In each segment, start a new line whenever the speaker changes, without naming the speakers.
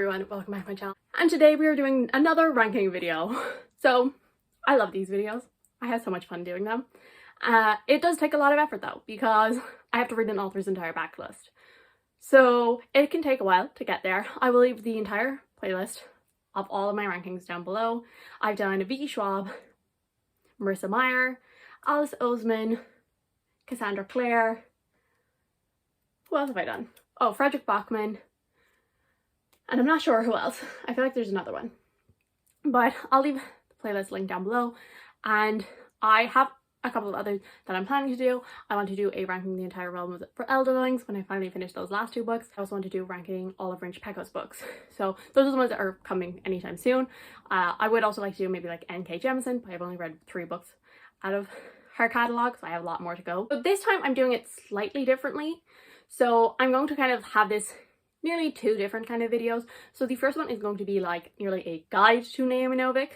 everyone, welcome back to my channel. And today we are doing another ranking video. So I love these videos. I have so much fun doing them. It does take a lot of effort though, because I have to read an author's entire backlist. So it can take a while to get there. I will leave the entire playlist of all of my rankings down below. I've done Vicky Schwab, Marissa Meyer, Alice Oseman, Cassandra Clare. Who else have I done? Oh, Frederick Bachman. And I'm not sure who else. I feel like there's another one. But I'll leave the playlist link down below. And I have a couple of others that I'm planning to do. I want to do a ranking the entire realm of for Elderlings when I finally finish those last two books. I also want to do ranking all of Rinch Pecco's books. So those are the ones that are coming anytime soon. I would also like to do maybe like N.K. Jemisin, but I've only read 3 books out of her catalogue, so I have a lot more to go. But this time I'm doing it slightly differently. So I'm going to kind of have this nearly 2 different kind of videos. So the first one is going to be like nearly a guide to Naomi Novik,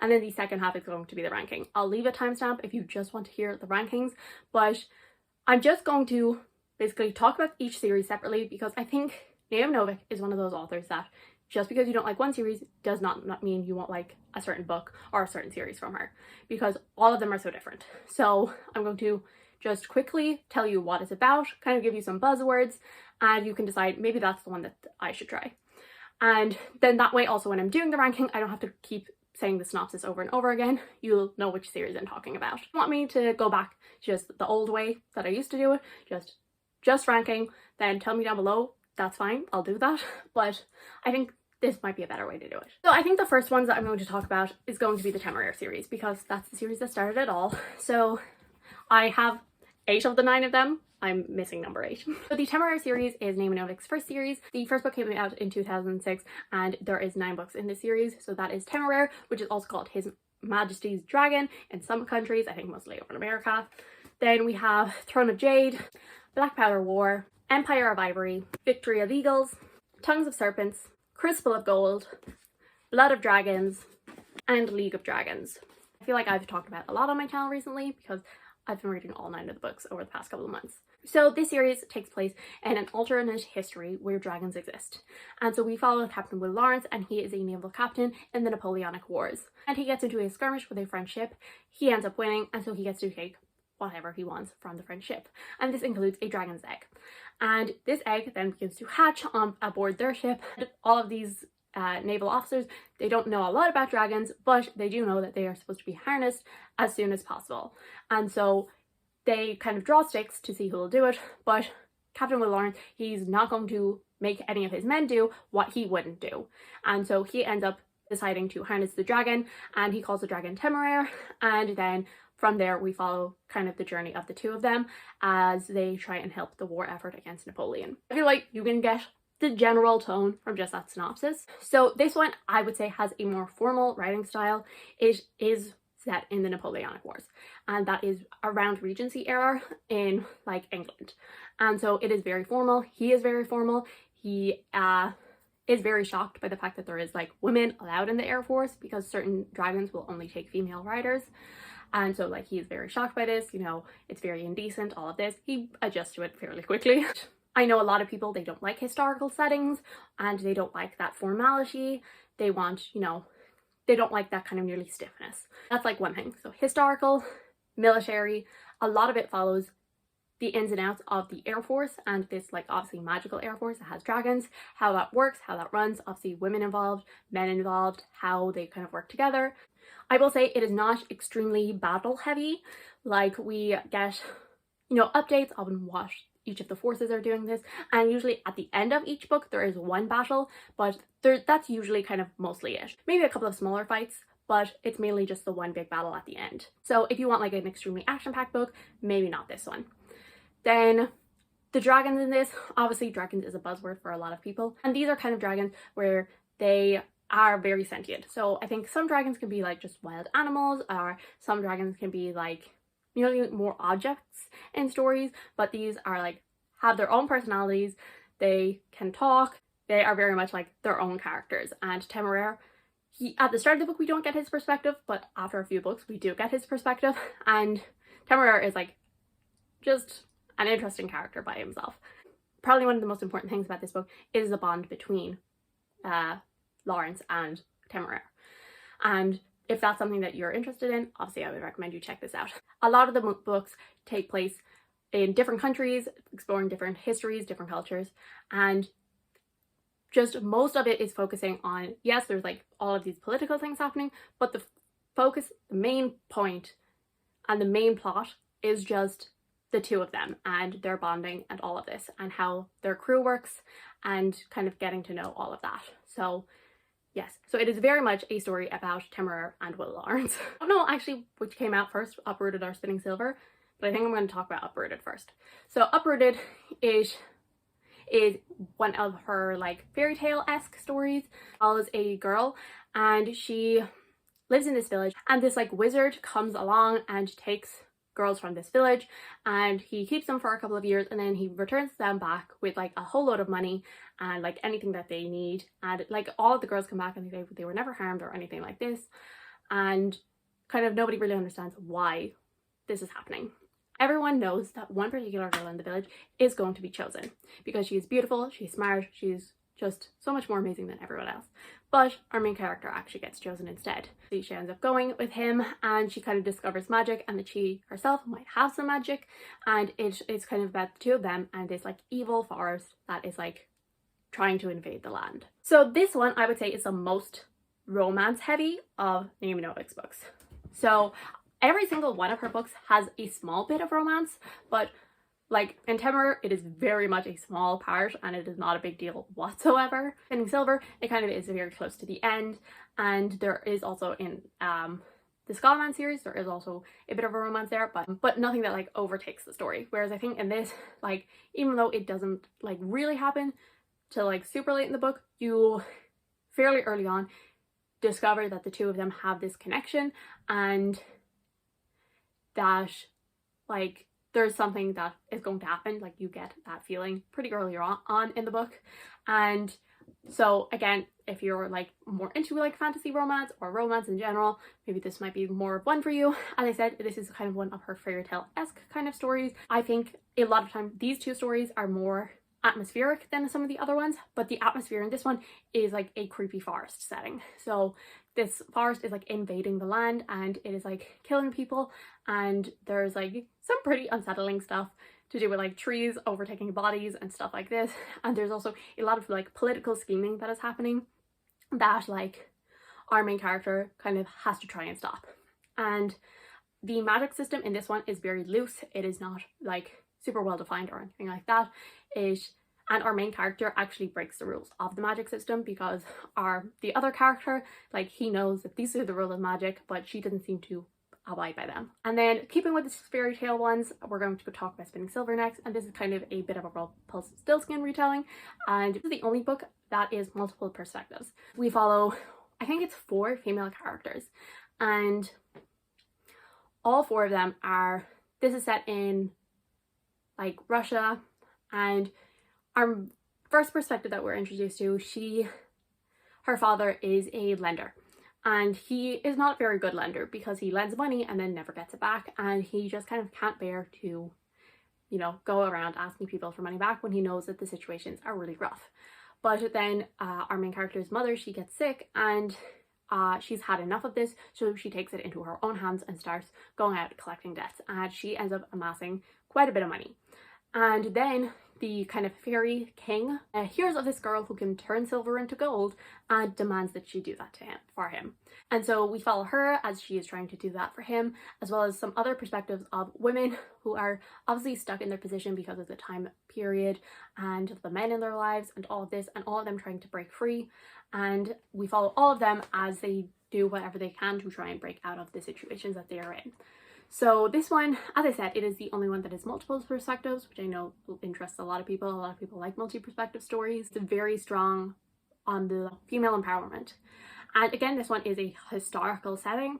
and then the second half is going to be the ranking. I'll leave a timestamp if you just want to hear the rankings, but I'm just going to basically talk about each series separately, because I think Naomi Novik is one of those authors that just because you don't like one series does not mean you won't like a certain book or a certain series from her, because all of them are so different. So I'm going to just quickly tell you what it's about, kind of give you some buzzwords, and you can decide maybe that's the one that I should try. And then that way also when I'm doing the ranking, I don't have to keep saying the synopsis over and over again. You'll know which series I'm talking about. If you want me to go back just the old way that I used to do it, just ranking, then tell me down below. That's fine, I'll do that. But I think this might be a better way to do it. So I think the first ones that I'm going to talk about is going to be the Temeraire series, because that's the series that started it all. So I have 8 of the 9 of them. I'm missing number 8. So the Temeraire series is Naomi Novik's first series. The first book came out in 2006, and there is 9 books in this series. So that is Temeraire, which is also called His Majesty's Dragon in some countries, I think mostly over in America. Then we have Throne of Jade, Black Powder War, Empire of Ivory, Victory of Eagles, Tongues of Serpents, Crucible of Gold, Blood of Dragons, and League of Dragons. I feel like I've talked about a lot on my channel recently because I've been reading all 9 of the books over the past couple of months. So this series takes place in an alternate history where dragons exist. And so we follow Captain Will Lawrence, and he is a naval captain in the Napoleonic Wars. And he gets into a skirmish with a French ship. He ends up winning, and so he gets to take whatever he wants from the French ship. And this includes a dragon's egg. And this egg then begins to hatch on aboard their ship. All of these naval officers, they don't know a lot about dragons, but they do know that they are supposed to be harnessed as soon as possible. And so they kind of draw sticks to see who will do it, but Captain Will Lawrence, he's not going to make any of his men do what he wouldn't do. And so he ends up deciding to harness the dragon, and he calls the dragon Temeraire, and then from there we follow kind of the journey of the 2 of them as they try and help the war effort against Napoleon. I feel like you can get the general tone from just that synopsis. So this one I would say has a more formal writing style. It is set in the Napoleonic Wars, and that is around Regency era in like England, and so it is very formal. He is very formal. He is very shocked by the fact that there is like women allowed in the Air Force, because certain dragons will only take female riders. And so like he is very shocked by this, you know, it's very indecent, all of this. He adjusts to it fairly quickly. I know a lot of people, they don't like historical settings, and they don't like that formality. They want, you know, they don't like that kind of nearly stiffness. That's like one thing. So historical, military, a lot of it follows the ins and outs of the Air Force, and this like obviously magical Air Force that has dragons, how that works, how that runs, obviously women involved, men involved, how they kind of work together. I will say it is not extremely battle heavy. Like we get, you know, updates on what each of the forces are doing this, and usually at the end of each book there is one battle, but that's usually kind of mostly it. Maybe a couple of smaller fights, but it's mainly just the one big battle at the end. So if you want like an extremely action-packed book, maybe not this one. Then the dragons in this, obviously dragons is a buzzword for a lot of people, and these are kind of dragons where they are very sentient. So I think some dragons can be like just wild animals, or some dragons can be like nearly more objects in stories, but these are like have their own personalities, they can talk, they are very much like their own characters. And Temeraire, at the start of the book we don't get his perspective, but after a few books we do get his perspective, and Temeraire is like just an interesting character by himself. Probably one of the most important things about this book is the bond between Lawrence and Temeraire. And if that's something that you're interested in, obviously I would recommend you check this out. A lot of the books take place in different countries, exploring different histories, different cultures, and just most of it is focusing on, yes, there's like all of these political things happening, but the focus, the main point, and the main plot is just the two of them and their bonding and all of this and how their crew works and kind of getting to know all of that. So yes, so it is very much a story about Temeraire and Will Lawrence. I don't know actually which came out first, Uprooted or Spinning Silver, but I think I'm going to talk about Uprooted first. So Uprooted is one of her like fairy tale-esque stories. Follows a girl and she lives in this village, and this like wizard comes along and takes girls from this village, and he keeps them for a couple of years, and then he returns them back with like a whole load of money and like anything that they need, and like all of the girls come back and they were never harmed or anything like this, and kind of nobody really understands why this is happening. Everyone knows that one particular girl in the village is going to be chosen because she is beautiful, she's smart, she's just so much more amazing than everyone else. But our main character actually gets chosen instead. She ends up going with him, and she kind of discovers magic, and that she herself might have some magic, and it's kind of about the two of them and this like evil forest that is like trying to invade the land. So this one I would say is the most romance heavy of Naomi Novik's books. So every single one of her books has a small bit of romance, but like in Temeraire, it is very much a small part and it is not a big deal whatsoever. In Silver, it kind of is very close to the end, and there is also in the Scalaman series, there is also a bit of a romance there, but nothing that like overtakes the story. Whereas I think in this, like, even though it doesn't like really happen till like super late in the book, you fairly early on discover that the two of them have this connection, and that like there's something that is going to happen. Like you get that feeling pretty early on in the book. And so again, if you're like more into like fantasy romance or romance in general, maybe this might be more of one for you. As I said, this is kind of one of her fairy tale-esque kind of stories. I think a lot of time these two stories are more atmospheric than some of the other ones, but the atmosphere in this one is like a creepy forest setting. So this forest is like invading the land and it is like killing people, and there's like some pretty unsettling stuff to do with like trees overtaking bodies and stuff like this, and there's also a lot of like political scheming that is happening that like our main character kind of has to try and stop. And the magic system in this one is very loose. It is not like super well defined or anything like that. And our main character actually breaks the rules of the magic system because the other character, like, he knows that these are the rules of magic, but she doesn't seem to abide by them. And then keeping with the fairy tale ones, we're going to go talk about Spinning Silver next, and this is kind of a bit of a Rumpelstiltskin retelling, and this is the only book that is multiple perspectives. We follow, I think it's 4 female characters, and all 4 of them this is set in like Russia, and our first perspective that we're introduced to, her father is a lender, and he is not a very good lender because he lends money and then never gets it back, and he just kind of can't bear to, you know, go around asking people for money back when he knows that the situations are really rough. But then our main character's mother, she gets sick, and she's had enough of this, so she takes it into her own hands and starts going out collecting debts, and she ends up amassing quite a bit of money. And then the kind of fairy king hears of this girl who can turn silver into gold and demands that she do that for him. And so we follow her as she is trying to do that for him, as well as some other perspectives of women who are obviously stuck in their position because of the time period and the men in their lives and all of this, and all of them trying to break free. And we follow all of them as they do whatever they can to try and break out of the situations that they are in. So this one, as I said, it is the only one that is multiple perspectives, which I know interests a lot of people. A lot of people like multi-perspective stories. It's very strong on the female empowerment. And again, this one is a historical setting,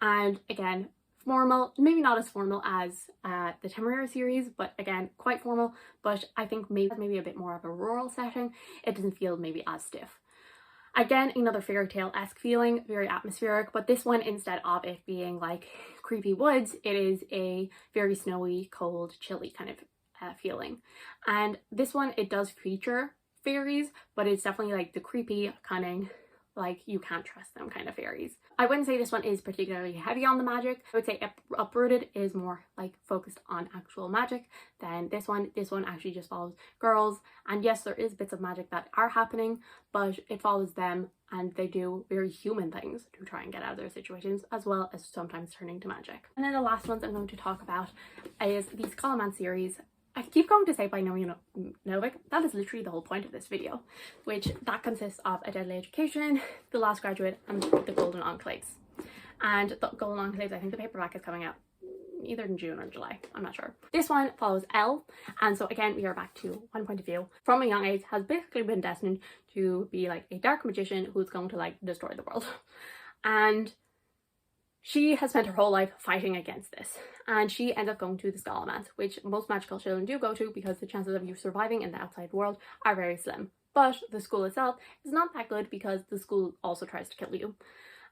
and again, formal, maybe not as formal as the Temeraire series, but again, quite formal, but I think maybe a bit more of a rural setting. It doesn't feel maybe as stiff. Again, another fairy tale-esque feeling, very atmospheric, but this one, instead of it being like creepy woods, it is a very snowy, cold, chilly kind of feeling. And this one, it does feature fairies, but it's definitely like the creepy, cunning, like you can't trust them kind of fairies. I wouldn't say this one is particularly heavy on the magic. I would say Uprooted is more like focused on actual magic than this one. This one actually just follows girls, and yes, there is bits of magic that are happening, but it follows them and they do very human things to try and get out of their situations, as well as sometimes turning to magic. And then the last ones I'm going to talk about is the Scholomance series. I keep going to say by Naomi Novik. That is literally the whole point of this video, which that consists of A Deadly Education, The Last Graduate, and The Golden Enclaves. And the Golden Enclaves, I think the paperback is coming out either in June or July, I'm not sure. This one follows Elle, and so again we are back to one point of view. From a young age has basically been destined to be like a dark magician who's going to like destroy the world. And she has spent her whole life fighting against this, and she ends up going to the Scholomance, which most magical children do go to because the chances of you surviving in the outside world are very slim. But the school itself is not that good because the school also tries to kill you.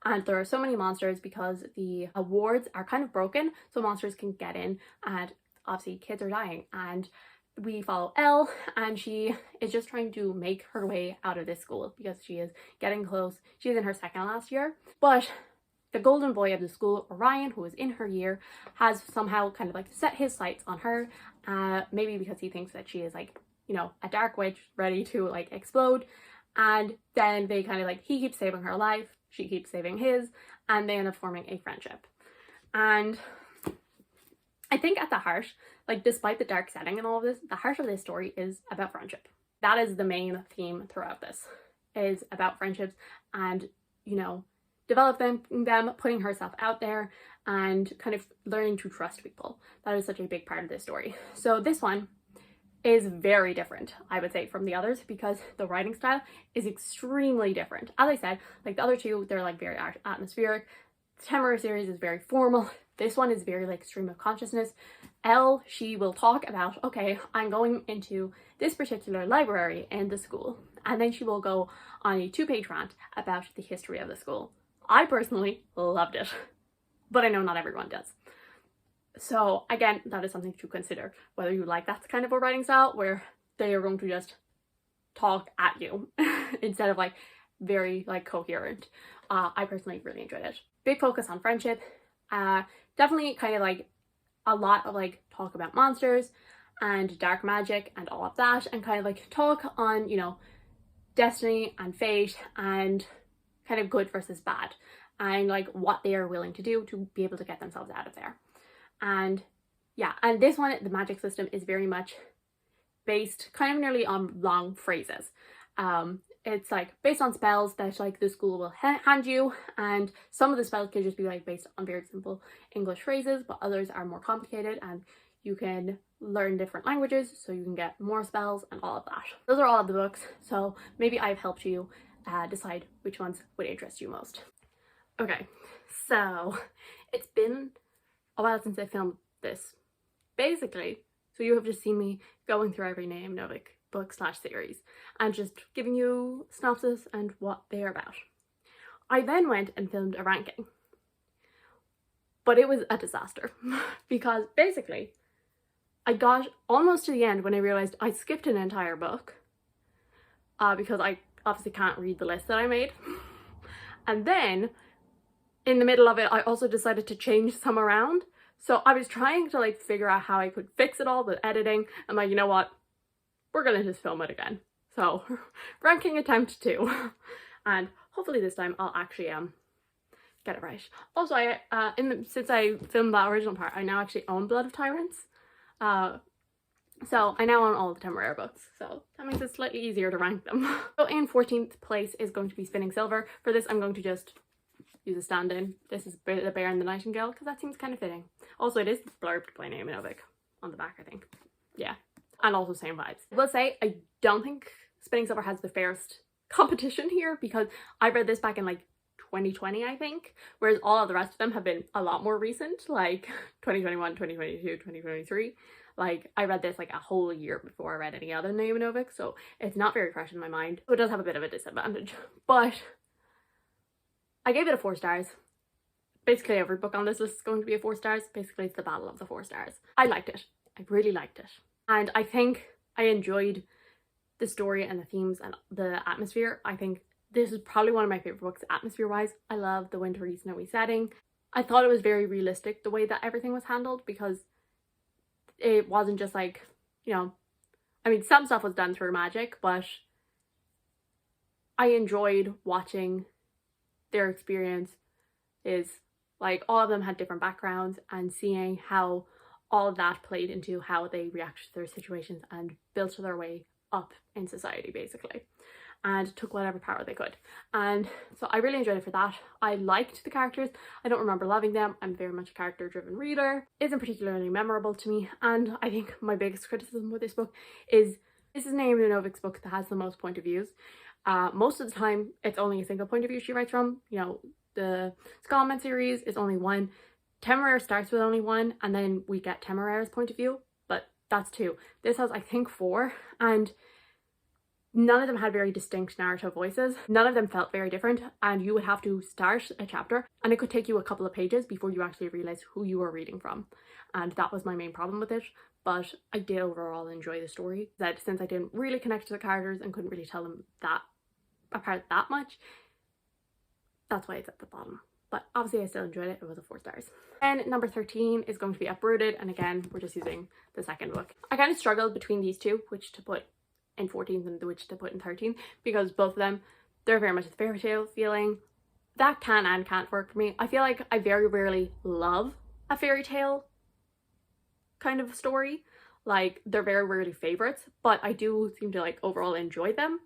And there are so many monsters because the wards are kind of broken, so monsters can get in, and obviously kids are dying. And we follow Elle, and she is just trying to make her way out of this school because she is getting close. She's in her second last year, but the golden boy of the school, Orion, who is in her year, has somehow kind of like set his sights on her, maybe because he thinks that she is like, you know, a dark witch ready to like explode. And then they kind of like, he keeps saving her life, she keeps saving his, and they end up forming a friendship. And I think at the heart, like despite the dark setting and all of this, the heart of this story is about friendship. That is the main theme throughout this, is about friendships and, you know, developing them, putting herself out there, and kind of learning to trust people. That is such a big part of this story. So this one is very different, I would say, from the others because the writing style is extremely different. As I said, like the other two, they're like very atmospheric. The Temera series is very formal. This one is very like stream of consciousness. Elle, she will talk about, okay, I'm going into this particular library in the school, and then she will go on a 2-page rant about the history of the school. I personally loved it, but I know not everyone does. So again, that is something to consider, whether you like that kind of a writing style where they are going to just talk at you instead of like very like coherent. I personally really enjoyed it. Big focus on friendship, definitely kind of like a lot of like talk about monsters and dark magic and all of that, and kind of like talk on, you know, destiny and fate and kind of good versus bad, and like what they are willing to do to be able to get themselves out of there. And yeah, and this one, the magic system is very much based kind of nearly on long phrases. It's like based on spells that like the school will hand you, and some of the spells can just be like based on very simple English phrases, but others are more complicated and you can learn different languages so you can get more spells and all of that. Those are all of the books, so maybe I've helped you decide which ones would interest you most. Okay, so it's been a while since I filmed this, basically, so you have just seen me going through every Naomi Novik book / series and just giving you synopsis and what they're about. I then went and filmed a ranking, but it was a disaster because basically I got almost to the end when I realized I skipped an entire book because I obviously can't read the list that I made. And then in the middle of it, I also decided to change some around. So I was trying to like figure out how I could fix it all with editing. I'm like, you know what? We're gonna just film it again. So ranking attempt 2. And hopefully this time I'll actually get it right. Also, since I filmed that original part, I now actually own Blood of Tyrants. So I now own all the Temera books, so that makes it slightly easier to rank them. So in 14th place is going to be Spinning Silver. For this, I'm going to just use a stand-in. This is The Bear and the Nightingale, because that seems kind of fitting. Also, it is blurbed by Naomi Novik on the back, I think. Yeah, and also same vibes. I will say, I don't think Spinning Silver has the fairest competition here, because I read this back in like 2020, I think, whereas all of the rest of them have been a lot more recent, like 2021, 2022, 2023. Like, I read this like a whole year before I read any other Naomi Novik, so it's not very fresh in my mind. So it does have a bit of a disadvantage, but I gave it a 4 stars. Basically every book on this list is going to be a 4 stars. Basically it's the battle of the 4 stars. I liked it. I really liked it. And I think I enjoyed the story and the themes and the atmosphere. I think this is probably one of my favorite books atmosphere-wise. I love the wintry, snowy setting. I thought it was very realistic the way that everything was handled, because it wasn't just like, you know, I mean, some stuff was done through magic, but I enjoyed watching their experience. Is like all of them had different backgrounds, and seeing how all of that played into how they reacted to their situations and built their way up in society basically, and took whatever power they could. And so I really enjoyed it for that. I liked the characters. I don't remember loving them. I'm very much a character driven reader. It isn't particularly memorable to me, and I think my biggest criticism with this book is this is Naomi Novik's book that has the most point of views. Most of the time it's only a single point of view she writes from. You know, the Scotland series is only one. Temeraire starts with only one, and then we get Temeraire's point of view, but that's two. This has, I think, four, and none of them had very distinct narrative voices. None of them felt very different, and you would have to start a chapter and it could take you a couple of pages before you actually realize who you were reading from. And that was my main problem with it, but I did overall enjoy the story. That since I didn't really connect to the characters and couldn't really tell them that apart that much, that's why it's at the bottom. But obviously I still enjoyed it. It was a 4 stars. And number 13 is going to be Uprooted, and again we're just using the second book. I kind of struggled between these two, which to put in 14th and which to put in 13th, because both of them, they're very much a fairy tale feeling. That can and can't work for me. I feel like I very rarely love a fairy tale kind of story. Like, they're very rarely favorites, but I do seem to like overall enjoy them.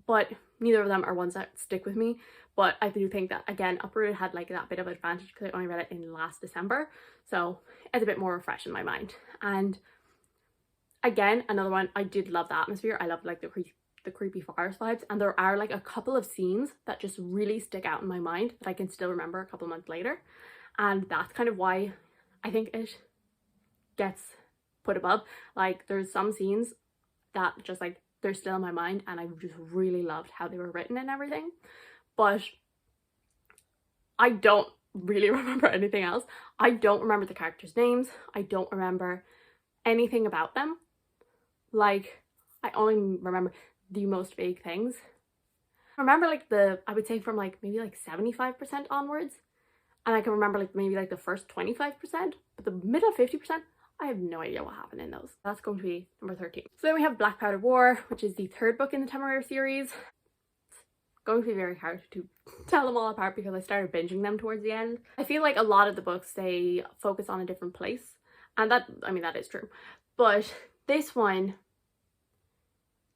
But neither of them are ones that stick with me. But I do think that, again, Uprooted had like that bit of advantage because I only read it in last December, so it's a bit more fresh in my mind. And again, another one, I did love the atmosphere. I love like the creepy forest vibes, and there are like a couple of scenes that just really stick out in my mind that I can still remember a couple months later, and that's kind of why I think it gets put above. Like, there's some scenes that just like they're still in my mind, and I just really loved how they were written and everything, but I don't really remember anything else. I don't remember the characters' names. I don't remember anything about them. Like, I only remember the most vague things. I remember like I would say from like maybe like 75% onwards, and I can remember like maybe like the first 25%, but the middle 50%, I have no idea what happened in those. That's going to be number 13. So then we have Black Powder War, which is the third book in the Temeraire series. It's going to be very hard to tell them all apart because I started binging them towards the end. I feel like a lot of the books, they focus on a different place, and that, I mean, that is true. But this one,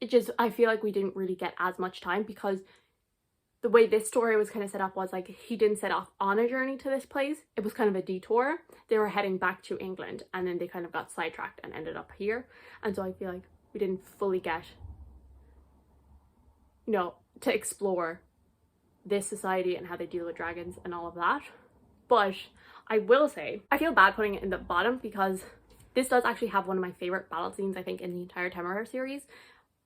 it just, I feel like we didn't really get as much time, because the way this story was kind of set up was like he didn't set off on a journey to this place. It was kind of a detour. They were heading back to England, and then they kind of got sidetracked and ended up here. And so I feel like we didn't fully get, you know, to explore this society and how they deal with dragons and all of that. But I will say, I feel bad putting it in the bottom because this does actually have one of my favorite battle scenes, I think, in the entire Temeraire series.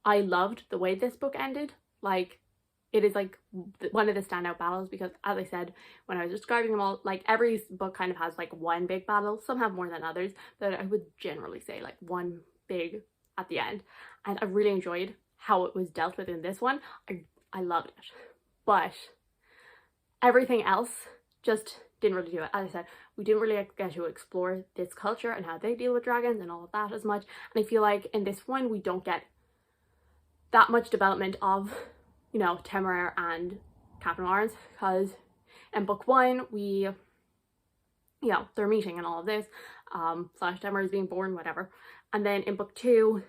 I loved the way this book ended. Like, it is like one of the standout battles, because as I said when I was describing them all, like every book kind of has like one big battle. Some have more than others, but I would generally say like one big at the end. And I really enjoyed how it was dealt with in this one. I loved it. But everything else just didn't really do it. As I said, we didn't really get to explore this culture and how they deal with dragons and all of that as much. And I feel like in this one we don't get that much development of, you know, Temeraire and Captain Lawrence, because in book 1 we, you know, they're meeting and all of this, slash Temeraire is being born, whatever. And then in book 2,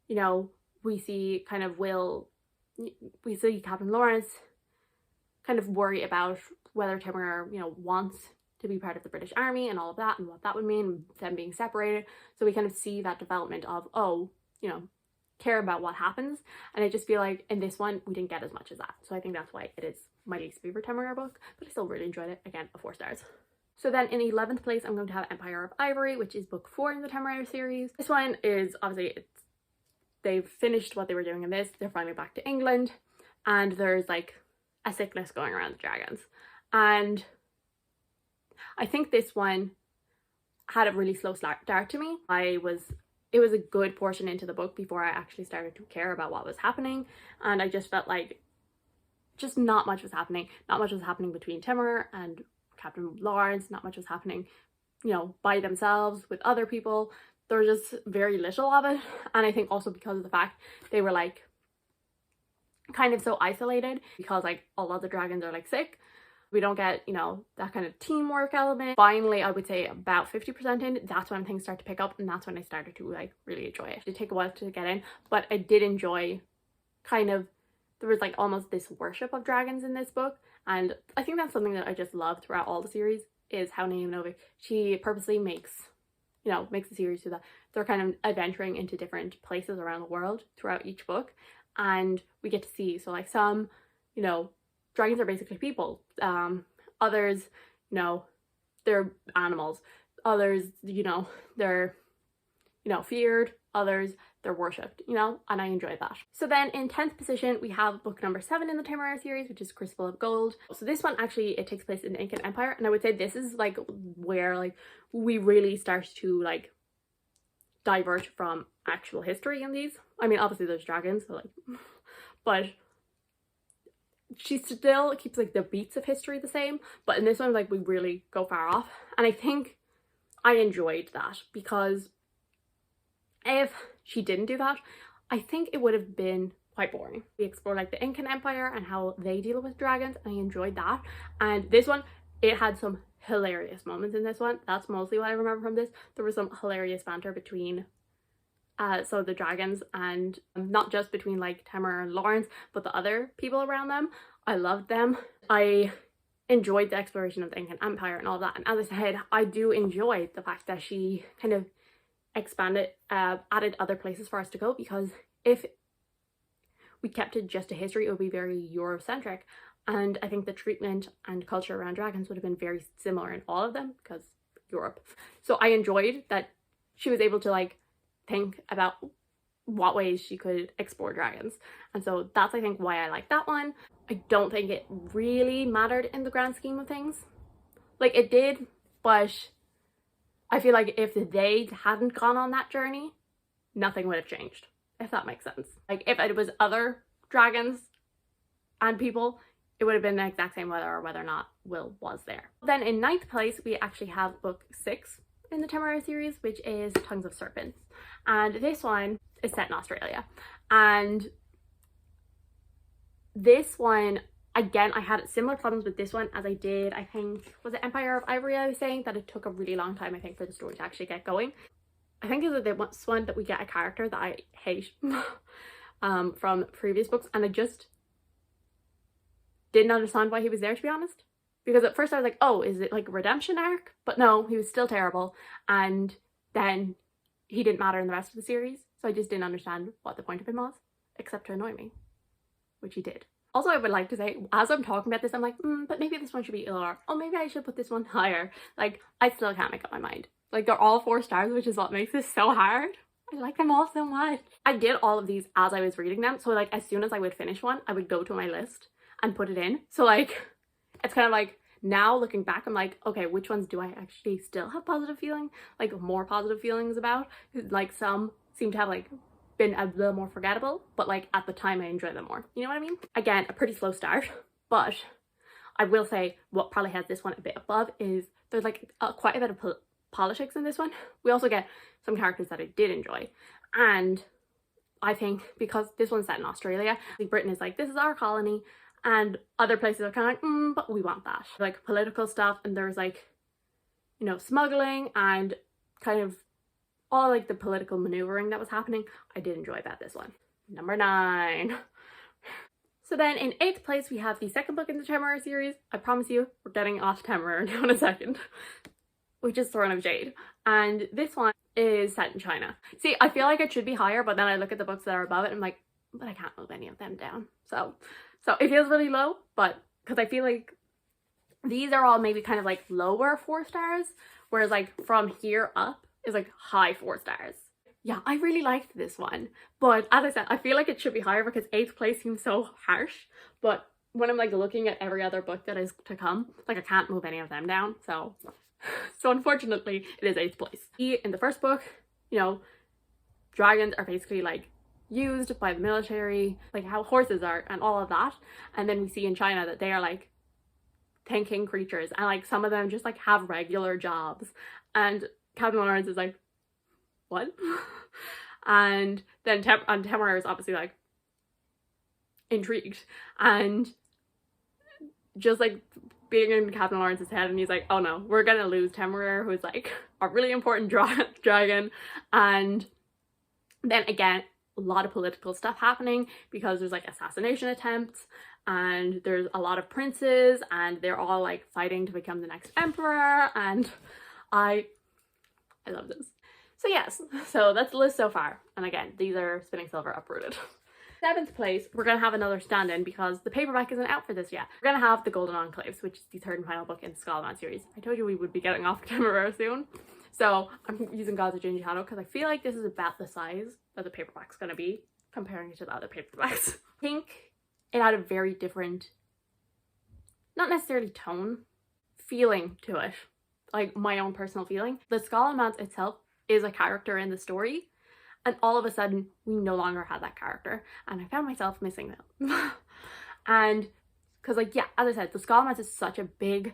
you know, we see kind of we see Captain Lawrence kind of worry about whether Temeraire, you know, wants to be part of the British Army and all of that, and what that would mean, them being separated. So we kind of see that development of, oh, you know, care about what happens. And I just feel like in this one we didn't get as much as that. So I think that's why it is my least favorite Temeraire book, but I still really enjoyed it. Again, a 4 stars. So then in 11th place I'm going to have Empire of Ivory, which is book 4 in the Temeraire series. This one is obviously, they've finished what they were doing in this. They're finally back to England, and there's like a sickness going around the dragons. And I think this one had a really slow start to me. I was it was a good portion into the book before I actually started to care about what was happening, and I just felt like just not much was happening. Not much was happening between Timur and Captain Lawrence, not much was happening, you know, by themselves with other people. There was just very little of it, and I think also because of the fact they were like kind of so isolated, because like all of the dragons are like sick. We don't get, you know, that kind of teamwork element. Finally, I would say about 50% in, that's when things start to pick up, and that's when I started to like really enjoy it. It did take a while to get in, but I did enjoy kind of, there was like almost this worship of dragons in this book, and I think that's something that I just love throughout all the series, is how Naomi Novik, she purposely makes, you know, makes the series so that they're kind of adventuring into different places around the world throughout each book, and we get to see, so like some, you know, dragons are basically people, others, you know, they're animals, others, you know, they're, you know, feared, others, they're worshipped, you know, and I enjoy that. So then in 10th position, we have book number 7 in the Timur series, which is Crucible of Gold. So this one actually, it takes place in the Incan Empire, and I would say this is like where like we really start to like diverge from actual history in these. I mean, obviously there's dragons, so like, but she still keeps like the beats of history the same, but in this one like we really go far off, and I think I enjoyed that, because if she didn't do that, I think it would have been quite boring. We explore like the Incan Empire and how they deal with dragons, and I enjoyed that. And this one, it had some hilarious moments in this one. That's mostly what I remember from this. There was some hilarious banter between so the dragons, and not just between like Timur and Lawrence, but the other people around them. I loved them. I enjoyed the exploration of the Incan Empire and all that, and as I said, I do enjoy the fact that she kind of expanded, added other places for us to go, because if we kept it just a history, it would be very Eurocentric, and I think the treatment and culture around dragons would have been very similar in all of them, because Europe. So I enjoyed that she was able to like think about what ways she could explore dragons, and so that's I think why I like that one. I don't think it really mattered in the grand scheme of things. Like it did, but I feel like if they hadn't gone on that journey, nothing would have changed, if that makes sense. Like if it was other dragons and people, it would have been the exact same whether or not Will was there. Then in 9th place, we actually have book 6 in the Timur series, which is Tongues of Serpents. And this one is set in Australia. And this one, again, I had similar problems with this one as I did, I think, was it Empire of Ivory? I was saying that it took a really long time, I think, for the story to actually get going. I think is the one that we get a character that I hate from previous books, and I just didn't understand why he was there, to be honest. Because at first I was like, oh, is it like a redemption arc? But no, he was still terrible, and then he didn't matter in the rest of the series, so I just didn't understand what the point of him was, except to annoy me, which he did. Also, I would like to say, as I'm talking about this, I'm like, but maybe this one should be lower. Oh, maybe I should put this one higher. Like, I still can't make up my mind. Like, they're all 4 stars, which is what makes this so hard. I like them all so much. I did all of these as I was reading them. So, like, as soon as I would finish one, I would go to my list and put it in. So, like, it's kind of like, now looking back, I'm like, okay, which ones do I actually still have positive feeling? Like, more positive feelings about? Like, some seem to have, like, been a little more forgettable, but like at the time I enjoy them more, you know what I mean? Again, a pretty slow start, but I will say what probably has this one a bit above is there's like quite a bit of politics in this one. We also get some characters that I did enjoy, and I think because this one's set in Australia, like Britain is like, this is our colony, and other places are kind of like, but we want that, like political stuff, and there's like, you know, smuggling and kind of all like the political maneuvering that was happening. I did enjoy about this one. Number 9. So then in 8th place, we have the second book in the Timur series. I promise you, we're getting off Timur now in a second, which is Throne of Jade. And this one is set in China. See, I feel like it should be higher, but then I look at the books that are above it and I'm like, but I can't move any of them down. So it feels really low, but because I feel like these are all maybe kind of like lower 4 stars, whereas like from here up is like high 4 stars. Yeah, I really liked this one, but as I said, I feel like it should be higher because 8th place seems so harsh, but when I'm like looking at every other book that is to come, like I can't move any of them down, so unfortunately it is 8th place. In the first book, you know, dragons are basically like used by the military, like how horses are and all of that. And then we see in China that they are like thinking creatures, and like some of them just like have regular jobs, and Captain Lawrence is like, what? And then Temeraire is obviously like intrigued and just like being in Captain Lawrence's head, and he's like, oh no, we're gonna lose Temeraire, who's like a really important dragon. And then again, a lot of political stuff happening because there's like assassination attempts, and there's a lot of princes, and they're all like fighting to become the next emperor, and I love this. So yes, so that's the list so far, and again, these are Spinning Silver Uprooted. 7th place, we're gonna have another stand-in because the paperback isn't out for this yet. We're gonna have The Golden Enclaves, which is the 3rd and final book in the Scalaman series. I told you we would be getting off Temeraire soon. So I'm using Gods of Jinji Shadow because I feel like this is about the size that the paperback's gonna be, comparing it to the other paperbacks. I think it had a very different, not necessarily tone, feeling to it. Like my own personal feeling. The Scalaman itself is a character in the story, and all of a sudden we no longer had that character, and I found myself missing them. And because like, yeah, as I said, the Scalaman is such a big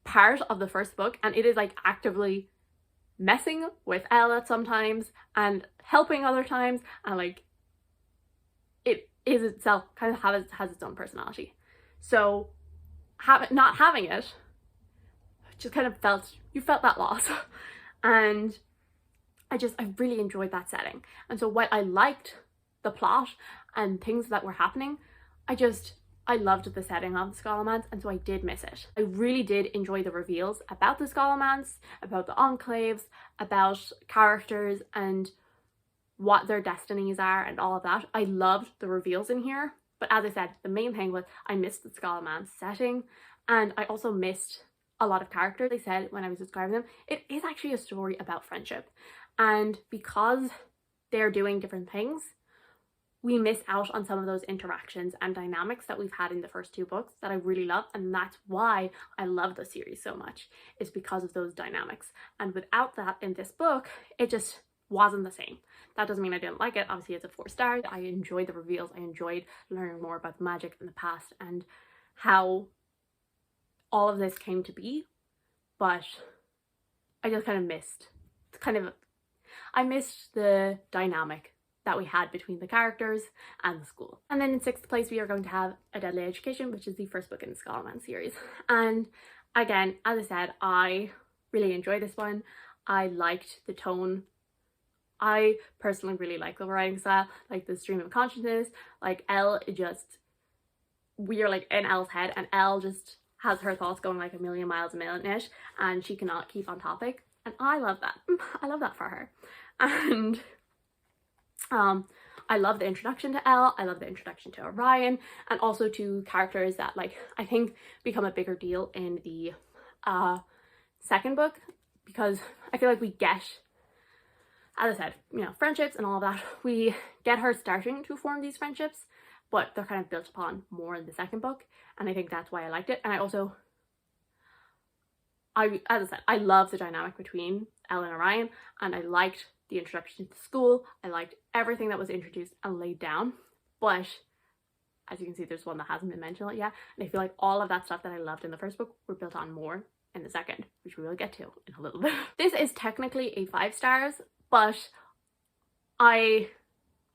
part of the first book, and it is like actively messing with Elle sometimes and helping other times, and like it is itself kind of has its own personality. So not having it just kind of you felt that loss. And I really enjoyed that setting. And so while I liked the plot and things that were happening, I loved the setting of the Scalamans, and so I did miss it. I really did enjoy the reveals about the Scalamans, about the Enclaves, about characters and what their destinies are and all of that. I loved the reveals in here, but as I said, the main thing was I missed the Scalaman setting, and I also missed a lot of characters. They said when I was describing them, it is actually a story about friendship, and because they're doing different things, we miss out on some of those interactions and dynamics that we've had in the first 2 books that I really love, and that's why I love the series so much. It's because of those dynamics, and without that in this book, it just wasn't the same. That doesn't mean I didn't like it. Obviously it's a 4 stars. I enjoyed the reveals. I enjoyed learning more about the magic in the past and how all of this came to be, but I just kind of missed I missed the dynamic that we had between the characters and the school. And then in 6th place, we are going to have A Deadly Education, which is the first book in the Scalaman series. And again, as I said, I really enjoyed this one. I liked the tone. I personally really like the writing style, like the stream of consciousness, like Elle we are like in Elle's head, and Elle just has her thoughts going like a million miles a minute, and she cannot keep on topic. And I love that. I love that for her. And I love the introduction to Elle, I love the introduction to Orion, and also to characters that like I think become a bigger deal in the 2nd book, because I feel like we get, as I said, you know, friendships and all of that. We get her starting to form these friendships, but they're kind of built upon more in the 2nd book, and I think that's why I liked it. And I also, as I said, I love the dynamic between Elle and Orion, and I liked the introduction to the school. I liked everything that was introduced and laid down, but as you can see, there's one that hasn't been mentioned yet, and I feel like all of that stuff that I loved in the first book were built on more in the 2nd, which we will get to in a little bit. This is technically a 5 stars, but I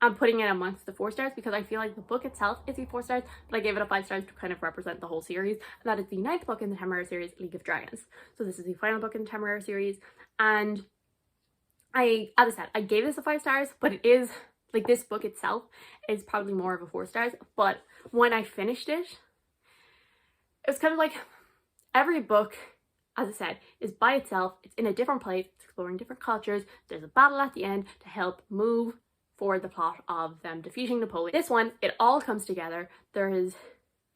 am putting it amongst the 4 stars because I feel like the book itself is a 4 stars, but I gave it a 5 stars to kind of represent the whole series, and that is the 9th book in the Temeraire series, League of Dragons. So this is the final book in the Temeraire series, and as I said, I gave this a 5 stars, but it is, like, this book itself is probably more of a 4 stars, but when I finished it, it was kind of like every book, as I said, is by itself, it's in a different place, it's exploring different cultures, there's a battle at the end to help move forward the plot of them defeating Napoleon. This one, it all comes together. There is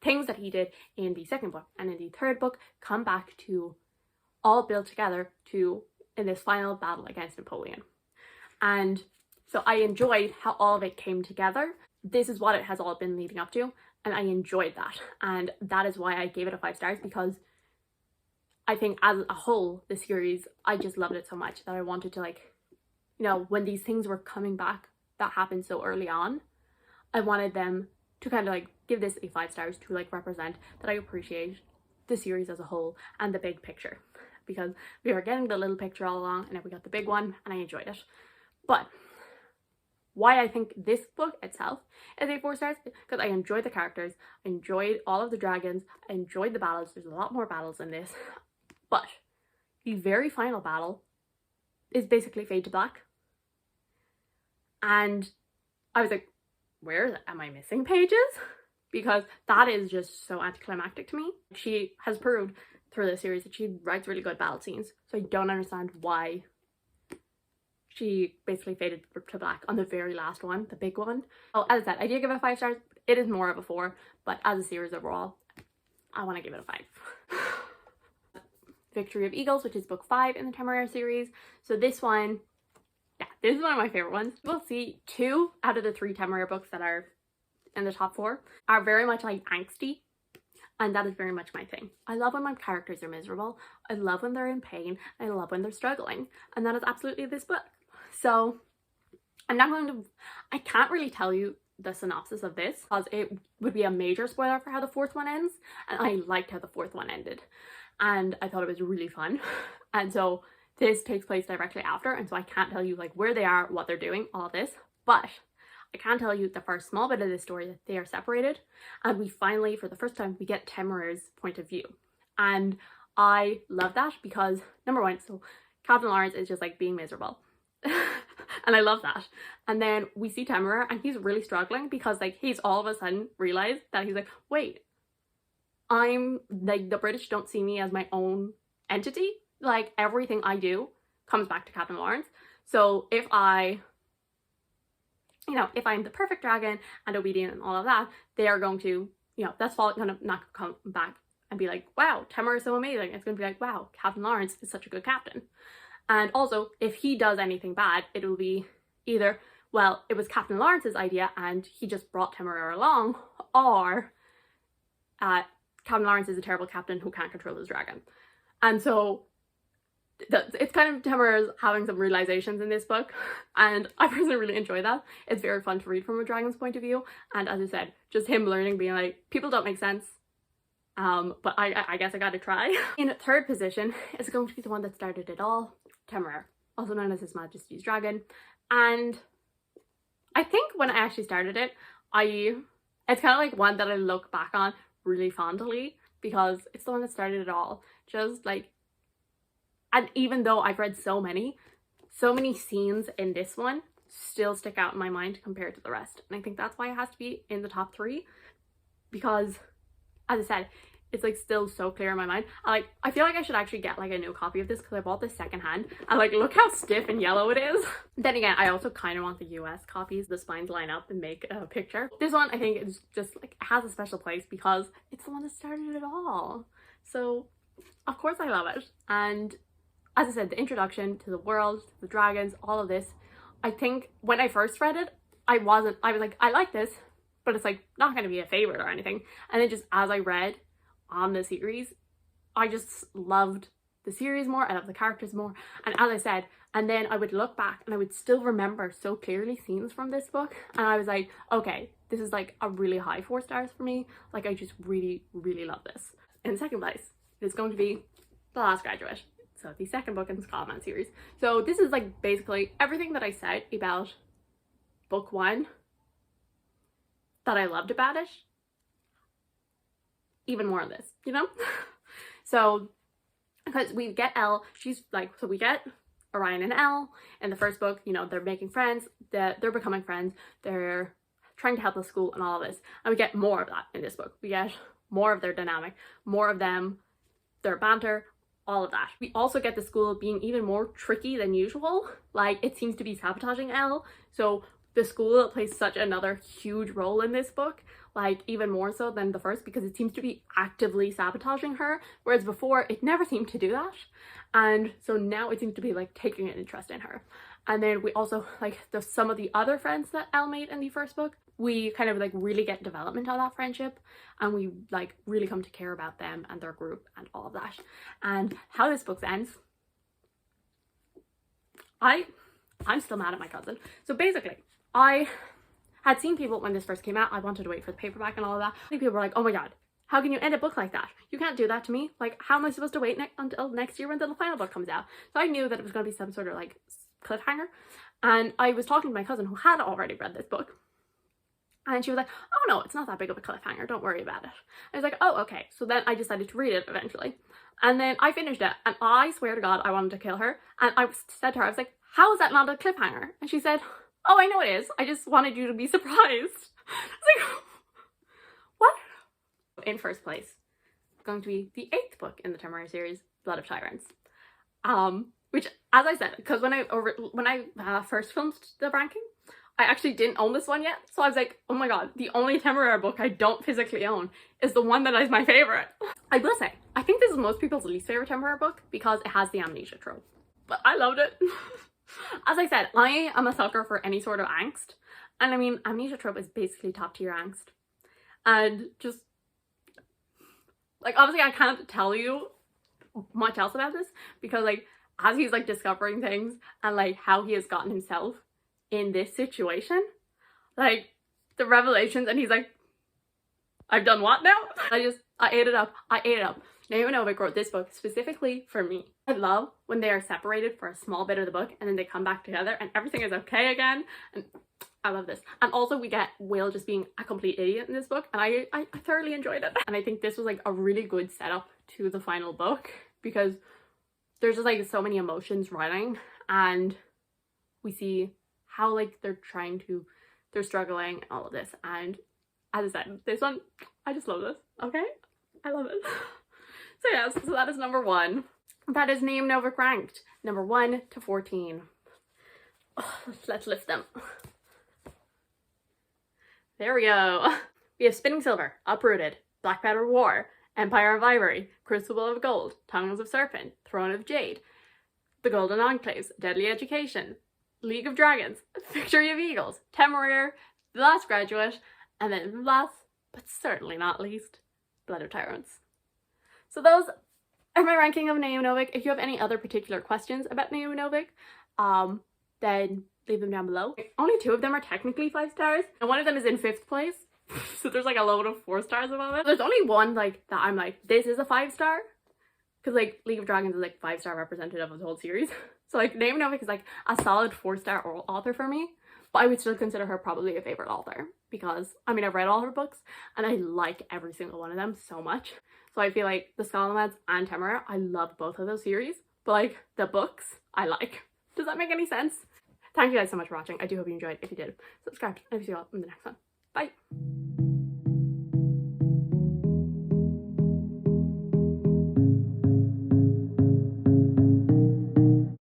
things that he did in the 2nd book and in the 3rd book come back to all build together to in this final battle against Napoleon. And so I enjoyed how all of it came together. This is what it has all been leading up to, and I enjoyed that. And that is why I gave it a 5 stars, because I think as a whole, the series, I just loved it so much that I wanted to like you know, when these things were coming back that happened so early on, I wanted them to kind of like give this a 5 stars to like represent that I appreciate the series as a whole and the big picture, because we were getting the little picture all along and then we got the big one and I enjoyed it. But why I think this book itself is a 4 stars, because I enjoyed the characters, I enjoyed all of the dragons, I enjoyed the battles. There's a lot more battles in this, but the very final battle is basically fade to black. And I was like, where am I missing pages? Because that is just so anticlimactic to me. She has proved through this series that she writes really good battle scenes, so I don't understand why she basically faded to black on the very last one, the big one. Oh, as I said, I did give it 5 stars. It is more of a 4, but as a series overall, I want to give it a 5. Victory of Eagles, which is book 5 in the Temeraire series. So this one, yeah, this is one of my favorite ones. We'll see 2 out of the 3 Temeraire books that are in the top 4 are very much like angsty, and that is very much my thing. I love when my characters are miserable. I love when they're in pain. I love when they're struggling, and that is absolutely this book. So I'm not going to, I can't really tell you the synopsis of this because it would be a major spoiler for how the 4th one ends, and I liked how the 4th one ended and I thought it was really fun. And so this takes place directly after, and so I can't tell you like where they are, what they're doing, all of this, but I can tell you the first small bit of this story that they are separated, and we finally, for the first time, we get Temeraire's point of view. And I love that because, number one, so Captain Lawrence is just like being miserable. And I love that. And then we see Temeraire and he's really struggling because like he's all of a sudden realized that he's like, wait, I'm like, the British don't see me as my own entity. Like everything I do comes back to Captain Lawrence. So if I, you know, if I'm the perfect dragon and obedient and all of that, they are going to, you know, that's all gonna not come back and be like, wow, Temeraire is so amazing. It's gonna be like, wow, Captain Lawrence is such a good captain. And also, if he does anything bad, it will be either, well, it was Captain Lawrence's idea and he just brought Temeraire along, or Captain Lawrence is a terrible captain who can't control his dragon. And so it's kind of Temeraire's having some realizations in this book, and I personally really enjoy that. It's very fun to read from a dragon's point of view, and as I said, just him learning, being like, people don't make sense, but I guess I gotta try. In 3rd position is going to be the one that started it all, Temeraire, also known as His Majesty's Dragon. And I think when I actually started it, it's kind of like one that I look back on really fondly because it's the one that started it all. Just like, and even though I've read so many scenes in this one still stick out in my mind compared to the rest. And I think that's why it has to be in the top 3, because as I said, it's like still so clear in my mind. I feel like I should actually get like a new copy of this because I bought this secondhand, and like look how stiff and yellow it is. Then again, I also kind of want the US copies. The spines line up and make a picture. This one I think is just like has a special place because it's the one that started it all. So of course I love it. And as I said, the introduction to the world, to the dragons, all of this, I think when I first read it, I was like, I like this, but it's like not going to be a favorite or anything. And then just as I read on the series, I just loved the series more, I loved the characters more, and as I said, and then I would look back and I would still remember so clearly scenes from this book, and I was like, okay, this is like a really high 4 stars for me. Like I just really love this. In 2nd place, it's going to be The Last Graduate, so the 2nd book in the Scotland series. So this is like basically everything that I said about book 1 that I loved about it, even more of this, you know? So, because we get Elle, she's like, so we get Orion and Elle in the 1st book, you know, they're making friends, they're becoming friends, they're trying to help the school and all of this. And we get more of that in this book. We get more of their dynamic, more of them, their banter, all of that. We also get the school being even more tricky than usual. Like, it seems to be sabotaging Elle. So the school plays such another huge role in this book, like even more so than the 1st, because it seems to be actively sabotaging her, whereas before it never seemed to do that. And so now it seems to be like taking an interest in her. And then we also like some of the other friends that Elle made in the 1st book, we kind of like really get development of that friendship, and we like really come to care about them and their group and all of that. And how this book ends, I I'm still mad at my cousin. So basically, I had seen people when this first came out. I wanted to wait for the paperback and all of that. I think people were like, oh my god, how can you end a book like that? You can't do that to me. Like, how am I supposed to wait until next year when the final book comes out? So I knew that it was going to be some sort of like cliffhanger. And I was talking to my cousin who had already read this book. And she was like, oh no, it's not that big of a cliffhanger. Don't worry about it. I was like, oh, okay. So then I decided to read it eventually. And then I finished it. And I swear to God, I wanted to kill her. And I said to her, I was like, how is that not a cliffhanger? And she said, oh, I know it is. I just wanted you to be surprised. I was like, what? In first place, going to be the 8th book in the Temeraire series, Blood of Tyrants. Which, as I said, because when I first filmed the ranking, I actually didn't own this one yet. So I was like, oh my god, the only Temeraire book I don't physically own is the one that is my favorite. I will say, I think this is most people's least favorite Temeraire book because it has the amnesia trope. But I loved it. As I said, I am a sucker for any sort of angst. And I mean, amnesia trope is basically top tier angst. And just, like, obviously I can't tell you much else about this because, like, as he's, like, discovering things and, like, how he has gotten himself in this situation, like, the revelations, and he's like, I've done what now? I ate it up. Naomi Novik wrote this book specifically for me. I love when they are separated for a small bit of the book and then they come back together and everything is okay again. And I love this. And also we get Will just being a complete idiot in this book, and I thoroughly enjoyed it. And I think this was like a really good setup to the final book because there's just like so many emotions running, and we see how like they're struggling and all of this. And as I said, this one, I just love this. Okay? I love it. So yes, so that is number 1. That is Naomi Novik ranked number 1 to 14. Oh, let's lift them. There we go. We have Spinning Silver, Uprooted, Black Powder War, Empire of Ivory, Crucible of Gold, Tongues of Serpent, Throne of Jade, The Golden Enclaves, Deadly Education, League of Dragons, Victory of Eagles, Temeraire, The Last Graduate, and then last, but certainly not least, Blood of Tyrants. So those are my ranking of Naomi Novik. If you have any other particular questions about Naomi Novik, then leave them down below. Only 2 of them are technically 5 stars, and one of them is in 5th place. So there's like a load of 4 stars above it. There's only one like that I'm like, this is a 5 star. Because like League of Dragons is like 5-star representative of the whole series. So like Naomi Novik is like a solid 4-star author for me. But I would still consider her probably a favorite author. Because, I mean, I've read all her books and I like every single one of them so much. So I feel like the Scholomance and Temeraire, I love both of those series. But like, the books, I like. Does that make any sense? Thank you guys so much for watching. I do hope you enjoyed. If you did, subscribe. And I'll see you all in the next one. Bye!